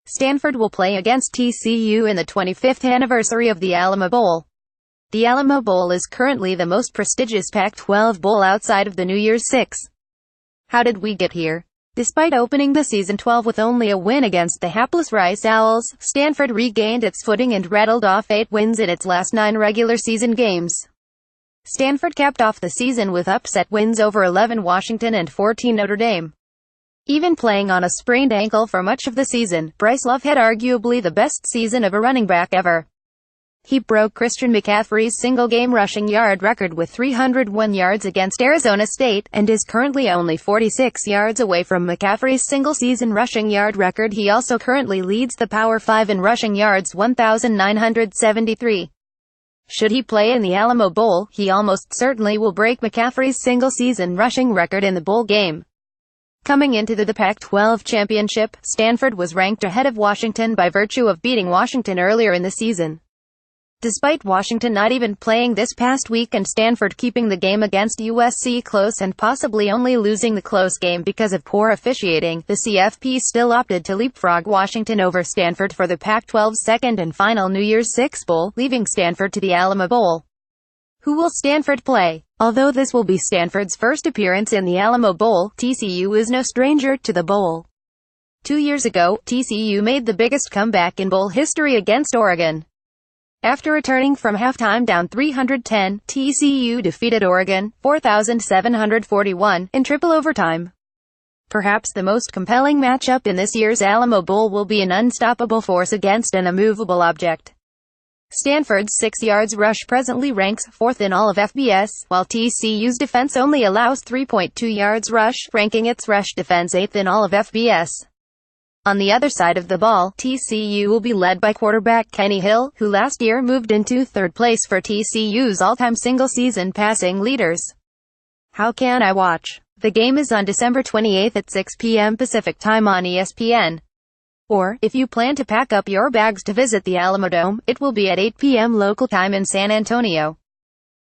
Stanford will play against TCU in the 25th anniversary of the Alamo Bowl. The Alamo Bowl is currently the most prestigious Pac-12 bowl outside of the New Year's Six. How did we get here? Despite opening the season 12 with only a win against the hapless Rice Owls, Stanford regained its footing and rattled off 8 wins in its last 9 regular season games. Stanford capped off the season with upset wins over 11 Washington and 14 Notre Dame. Even playing on a sprained ankle for much of the season, Bryce Love had arguably the best season of a running back ever. He broke Christian McCaffrey's single-game rushing yard record with 301 yards against Arizona State, and is currently only 46 yards away from McCaffrey's single-season rushing yard record. He also currently leads the Power 5 in rushing yards, 1,973. Should he play in the Alamo Bowl, he almost certainly will break McCaffrey's single-season rushing record in the bowl game. Coming into the Pac-12 championship, Stanford was ranked ahead of Washington by virtue of beating Washington earlier in the season. Despite Washington not even playing this past week and Stanford keeping the game against USC close and possibly only losing the close game because of poor officiating, the CFP still opted to leapfrog Washington over Stanford for the Pac-12's second and final New Year's Six Bowl, leaving Stanford to the Alamo Bowl. Who will Stanford play? Although this will be Stanford's first appearance in the Alamo Bowl, TCU is no stranger to the bowl. 2 years ago, TCU made the biggest comeback in bowl history against Oregon. After returning from halftime down 310, TCU defeated Oregon, 4,741, in triple overtime. Perhaps the most compelling matchup in this year's Alamo Bowl will be an unstoppable force against an immovable object. Stanford's 6 yards rush presently ranks 4th in all of FBS, while TCU's defense only allows 3.2 yards rush, ranking its rush defense 8th in all of FBS. On the other side of the ball, TCU will be led by quarterback Kenny Hill, who last year moved into 3rd place for TCU's all-time single-season passing leaders. How can I watch? The game is on December 28 at 6 p.m. Pacific Time on ESPN. Or, if you plan to pack up your bags to visit the Alamo Dome, it will be at 8 p.m. local time in San Antonio.